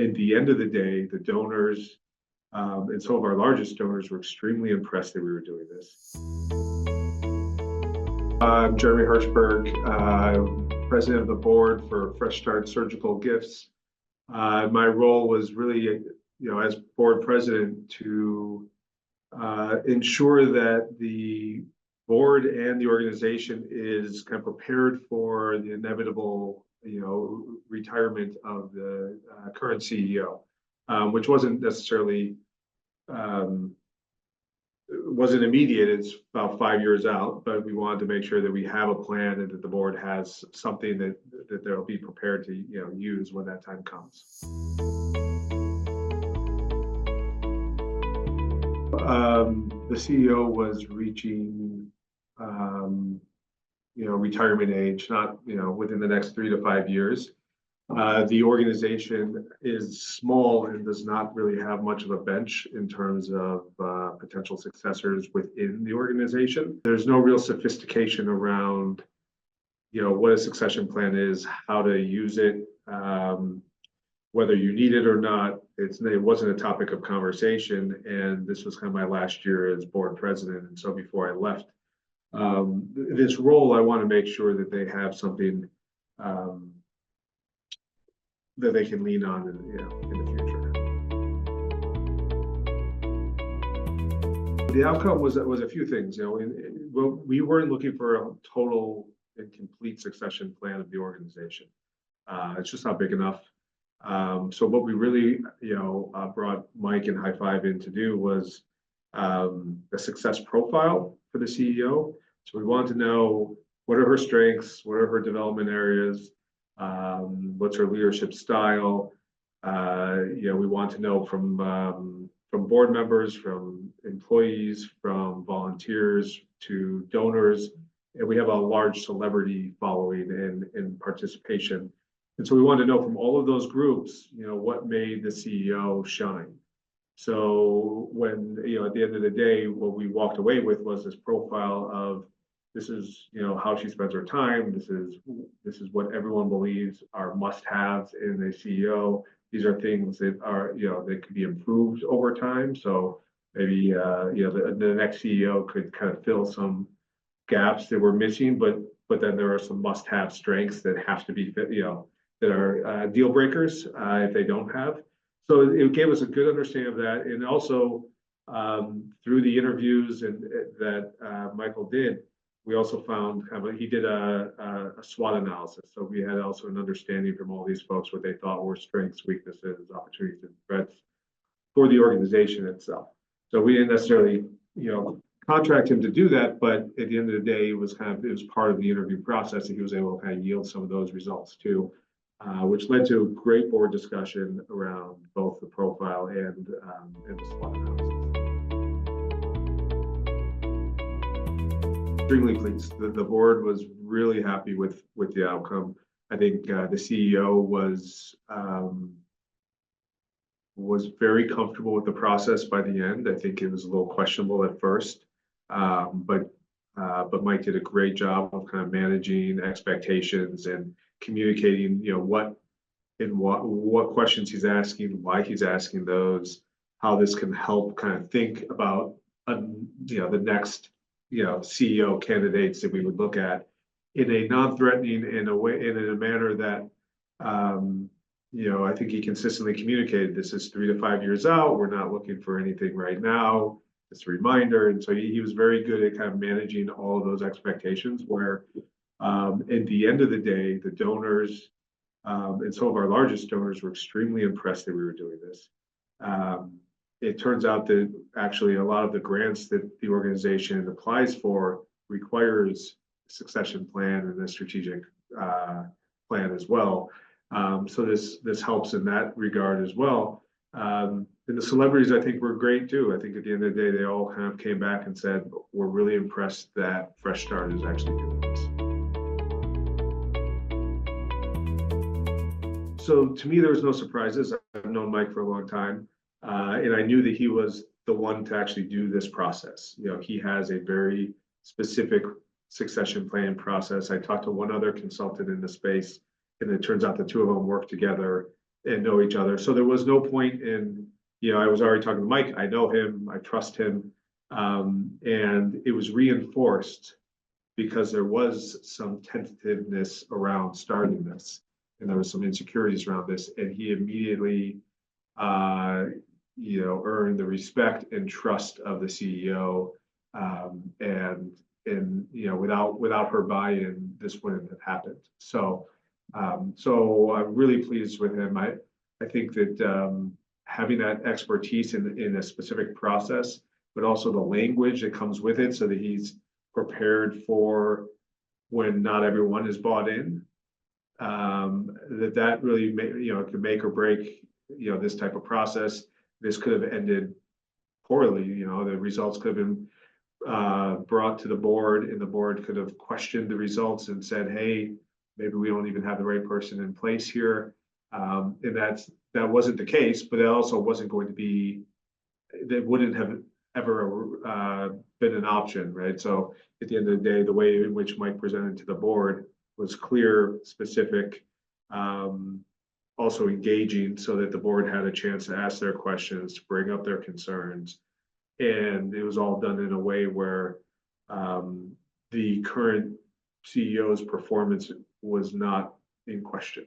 At the end of the day, the donors and some of our largest donors were extremely impressed that we were doing this. I'm Jeremy Hirshberg, president of the board for Fresh Start Surgical Gifts. My role was really, as board president to ensure that the board and the organization is kind of prepared for the inevitable, retirement of the current CEO, which wasn't necessarily wasn't immediate. It's about 5 years out, but we wanted to make sure that we have a plan and that the board has something that they'll be prepared to use when that time comes. The CEO was reaching retirement age, not within the next 3 to 5 years. The organization is small and does not really have much of a bench in terms of potential successors within the organization. There's no real sophistication around, what a succession plan is, how to use it, whether you need it or not. It wasn't a topic of conversation, and this was kind of my last year as board president. And so before I left this role, I want to make sure that they have something that they can lean on in the future. The outcome was a few things. We weren't looking for a total and complete succession plan of the organization. It's just not big enough. So what we really, brought Mike and High Five in to do was a success profile for the CEO. So we wanted to know, what are her strengths, what are her development areas, what's her leadership style. We want to know from board members, from employees, from volunteers to donors, and we have a large celebrity following and participation. And so we wanted to know from all of those groups, what made the CEO shine. So when, at the end of the day, what we walked away with was this profile of, this is, how she spends her time. This is what everyone believes are must-haves in a CEO. These are things that are, that could be improved over time. So maybe, the next CEO could kind of fill some gaps that we're missing, but then there are some must-have strengths that have to be, that are deal breakers if they don't have. So it gave us a good understanding of that, and also through the interviews that Michael did, we also found he did a SWOT analysis. So we had also an understanding from all these folks what they thought were strengths, weaknesses, opportunities, and threats for the organization itself. So we didn't necessarily, contract him to do that, but at the end of the day, it was part of the interview process that he was able to kind of yield some of those results too, which led to a great board discussion around both the profile and the SWOT analysis. Extremely pleased. The board was really happy with the outcome. I think the CEO was very comfortable with the process by the end. I think it was a little questionable at first, but Mike did a great job of kind of managing expectations and communicating, what questions he's asking, why he's asking those, how this can help kind of think about, the next, CEO candidates that we would look at in a non-threatening, in a manner that, I think he consistently communicated. This is 3 to 5 years out. We're not looking for anything right now. It's a reminder, and so he was very good at kind of managing all of those expectations. Where at the end of the day, the donors and some of our largest donors were extremely impressed that we were doing this. It turns out that actually a lot of the grants that the organization applies for requires a succession plan and a strategic plan as well. So this helps in that regard as well. And the celebrities, I think, were great too. I think at the end of the day, they all kind of came back and said, we're really impressed that Fresh Start is actually doing this. So to me, there was no surprises. I've known Mike for a long time. And I knew that he was the one to actually do this process. He has a very specific succession plan process. I talked to one other consultant in the space, and it turns out the two of them work together and know each other. So there was no point in, I was already talking to Mike. I know him, I trust him. And it was reinforced because there was some tentativeness around starting this. And there was some insecurities around this. And he immediately, earned the respect and trust of the CEO. Without her buy-in, this wouldn't have happened. So I'm really pleased with him. I think that having that expertise in a specific process, but also the language that comes with it, so that he's prepared for when not everyone is bought in. That really could make or break this type of process. This could have ended poorly. The results could have been brought to the board, and the board could have questioned the results and said, hey, maybe we don't even have the right person in place here. And that wasn't the case, but it also wasn't going to be, that wouldn't have ever been an option, right? So at the end of the day, the way in which Mike presented to the board was clear, specific, also engaging, so that the board had a chance to ask their questions, to bring up their concerns. And it was all done in a way where the current CEO's performance was not in question.